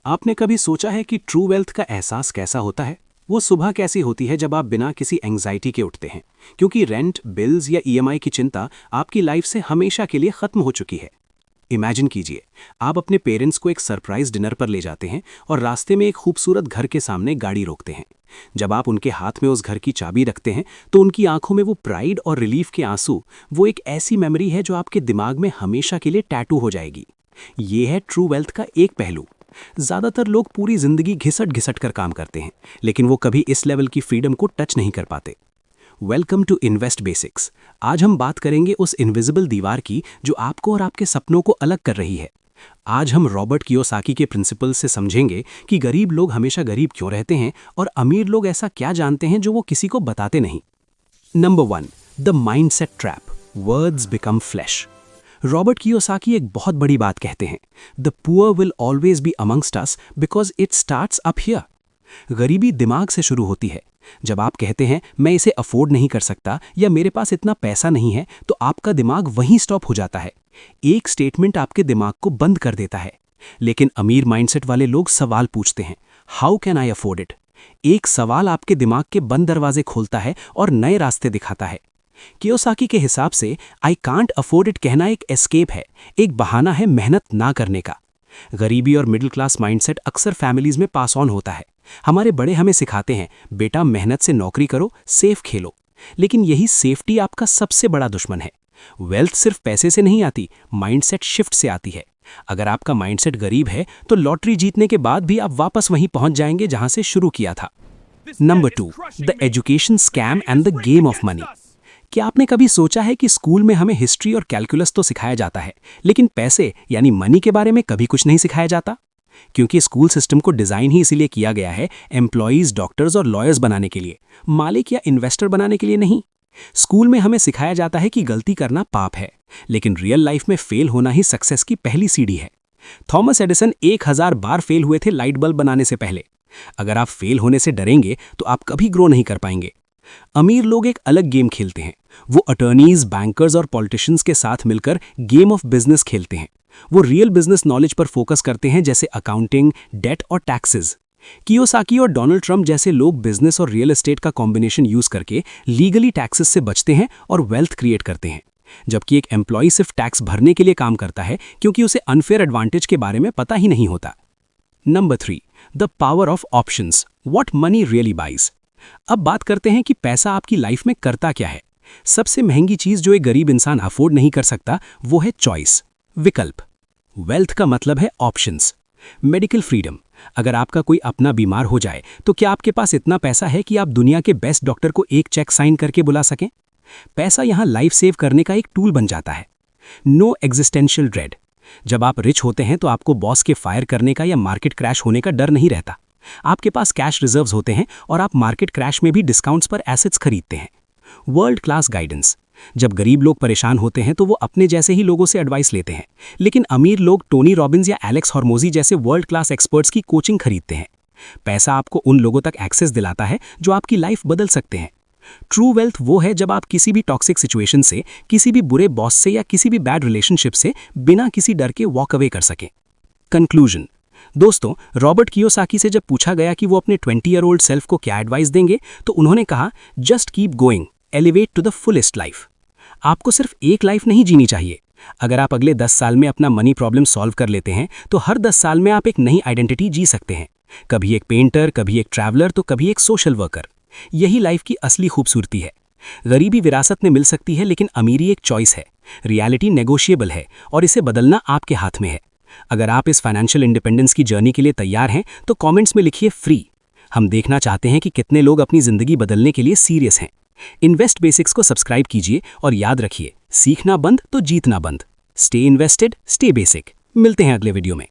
आपने कभी सोचा है कि ट्रू वेल्थ का एहसास कैसा होता है? वो सुबह कैसी होती है जब आप बिना किसी एंग्जाइटी के उठते हैं, क्योंकि रेंट, बिल्स या ईएमआई की चिंता आपकी लाइफ से हमेशा के लिए खत्म हो चुकी है। इमेजिन कीजिए, आप अपने पेरेंट्स को एक सरप्राइज डिनर पर ले जाते हैं और रास्ते में एक खूबसूरत घर के सामने गाड़ी रोकते हैं। जब आप उनके हाथ में उस घर की चाबी रखते हैं तो उनकी आंखों में वो प्राइड और रिलीफ के आंसू, वो एक ऐसी मेमोरी है जो आपके दिमाग में हमेशा के लिए टैटू हो जाएगी। ये है ट्रू वेल्थ का एक पहलू। ज्यादातर लोग पूरी जिंदगी घिसट घिसट कर काम करते हैं, लेकिन वो कभी इस लेवल की फ्रीडम को टच नहीं कर पाते। Welcome to Invest Basics. आज हम बात करेंगे उस इनविजिबल दीवार की जो आपको और आपके सपनों को अलग कर रही है। आज हम रॉबर्ट कियोसाकी के प्रिंसिपल से समझेंगे कि गरीब लोग हमेशा गरीब क्यों रहते हैं और अमीर लोग ऐसा क्या जानते हैं जो वो किसी को बताते नहीं। Number 1, the mindset trap, words become flash. Robert Kiyosaki एक बहुत बड़ी बात कहते हैं, the poor will always be amongst us because it starts up here. गरीबी दिमाग से शुरू होती है। जब आप कहते हैं मैं इसे अफोर्ड नहीं कर सकता या मेरे पास इतना पैसा नहीं है, तो आपका दिमाग वहीं स्टॉप हो जाता है। एक स्टेटमेंट आपके दिमाग को बंद कर देता है। लेकिन अमीर माइंडसेट वाले लोग सवाल पूछते हैं, how can I afford it. एक सवाल आपके दिमाग के बंद दरवाजे खोलता है और नए रास्ते दिखाता है। कियोसाकी के हिसाब से आई कांट अफोर्ड इट कहना एक एस्केप है, एक बहाना है मेहनत ना करने का। गरीबी और मिडिल क्लास माइंडसेट अक्सर फैमिलीज में पास ऑन होता है। हमारे बड़े हमें सिखाते हैं, बेटा मेहनत से नौकरी करो, सेफ खेलो। लेकिन यही सेफ्टी आपका सबसे बड़ा दुश्मन है। वेल्थ सिर्फ पैसे से नहीं आती, माइंडसेट शिफ्ट से आती है। अगर आपका माइंडसेट गरीब है तो लॉटरी जीतने के बाद भी आप वापस वहीं पहुंच जाएंगे जहां से शुरू किया था। Number 2, the education scam and the game of money. क्या आपने कभी सोचा है कि स्कूल में हमें हिस्ट्री और कैलकुलस तो सिखाया जाता है, लेकिन पैसे यानी मनी के बारे में कभी कुछ नहीं सिखाया जाता? क्योंकि स्कूल सिस्टम को डिजाइन ही इसीलिए किया गया है, एम्प्लॉयज, डॉक्टर्स और लॉयर्स बनाने के लिए, मालिक या इन्वेस्टर बनाने के लिए नहीं। स्कूल में हमें सिखाया जाता है कि गलती करना पाप है, लेकिन रियल लाइफ में फेल होना ही सक्सेस की पहली सीढ़ी है। थॉमस एडिसन 1000 बार फेल हुए थे लाइट बल्ब बनाने से पहले। अगर आप फेल होने से डरेंगे तो आप कभी ग्रो नहीं कर पाएंगे। अमीर लोग एक अलग गेम खेलते हैं। वो अटर्नीज, बैंकर्स और पॉलिटिशियंस के साथ मिलकर गेम ऑफ बिजनेस खेलते हैं। वो रियल बिजनेस नॉलेज पर फोकस करते हैं, जैसे अकाउंटिंग, डेट और टैक्सेस। कियोसाकी और डोनाल्ड ट्रंप जैसे लोग बिजनेस और रियल एस्टेट का कॉम्बिनेशन यूज करके लीगली टैक्सेस से बचते हैं और वेल्थ क्रिएट करते हैं। जबकि एक एम्प्लॉय सिर्फ टैक्स भरने के लिए काम करता है, क्योंकि उसे अनफेयर एडवांटेज के बारे में पता ही नहीं होता। Number 3, the power of options, what money really buys. अब बात करते हैं कि पैसा आपकी लाइफ में करता क्या है। सबसे महंगी चीज जो एक गरीब इंसान अफोर्ड नहीं कर सकता वो है चॉइस, विकल्प। वेल्थ का मतलब है ऑप्शंस। मेडिकल फ्रीडम, अगर आपका कोई अपना बीमार हो जाए तो क्या आपके पास इतना पैसा है कि आप दुनिया के बेस्ट डॉक्टर को एक चेक साइन करके बुला सकें? पैसा यहां लाइफ सेव करने का एक टूल बन जाता है। नो एग्जिस्टेंशियल ड्रेड, जब आप रिच होते हैं तो आपको बॉस के फायर करने का या मार्केट क्रैश होने का डर नहीं रहता। आपके पास कैश रिजर्व्स होते हैं और आप मार्केट क्रैश में भी डिस्काउंट्स पर एसेट्स खरीदते हैं। वर्ल्ड क्लास गाइडेंस, जब गरीब लोग परेशान होते हैं तो वो अपने जैसे ही लोगों से एडवाइस लेते हैं, लेकिन अमीर लोग टोनी रॉबिन्स या एलेक्स हॉर्मोजी जैसे वर्ल्ड क्लास एक्सपर्ट्स की कोचिंग खरीदते हैं। पैसा आपको उन लोगों तक एक्सेस दिलाता है जो आपकी लाइफ बदल सकते हैं। ट्रू वेल्थ वो है जब आप किसी भी टॉक्सिक सिचुएशन से, किसी भी बुरे बॉस से या किसी भी बैड रिलेशनशिप से बिना किसी डर के वॉक अवे कर सकें। कंक्लूजन, दोस्तों, रॉबर्ट कियोसाकी से जब पूछा गया कि वो अपने 20 ईयर ओल्ड सेल्फ को क्या एडवाइस देंगे, तो उन्होंने कहा, just keep going, elevate to the fullest life. आपको सिर्फ एक लाइफ नहीं जीनी चाहिए। अगर आप अगले 10 साल में अपना मनी प्रॉब्लम सॉल्व कर लेते हैं तो हर 10 साल में आप एक नई आइडेंटिटी जी सकते हैं। कभी एक पेंटर, कभी एक ट्रैवलर, तो कभी एक सोशल वर्कर। यही लाइफ की असली खूबसूरती है। गरीबी विरासत में मिल सकती है, लेकिन अमीरी एक चॉइस है। रियलिटी नेगोशिएबल है और इसे बदलना आपके हाथ में है। अगर आप इस फाइनेंशियल इंडिपेंडेंस की जर्नी के लिए तैयार हैं तो कमेंट्स में लिखिए फ्री। हम देखना चाहते हैं कि कितने लोग अपनी जिंदगी बदलने के लिए सीरियस हैं। इन्वेस्ट बेसिक्स को सब्सक्राइब कीजिए और याद रखिए, सीखना बंद तो जीतना बंद। Stay invested, stay basic. मिलते हैं अगले वीडियो में।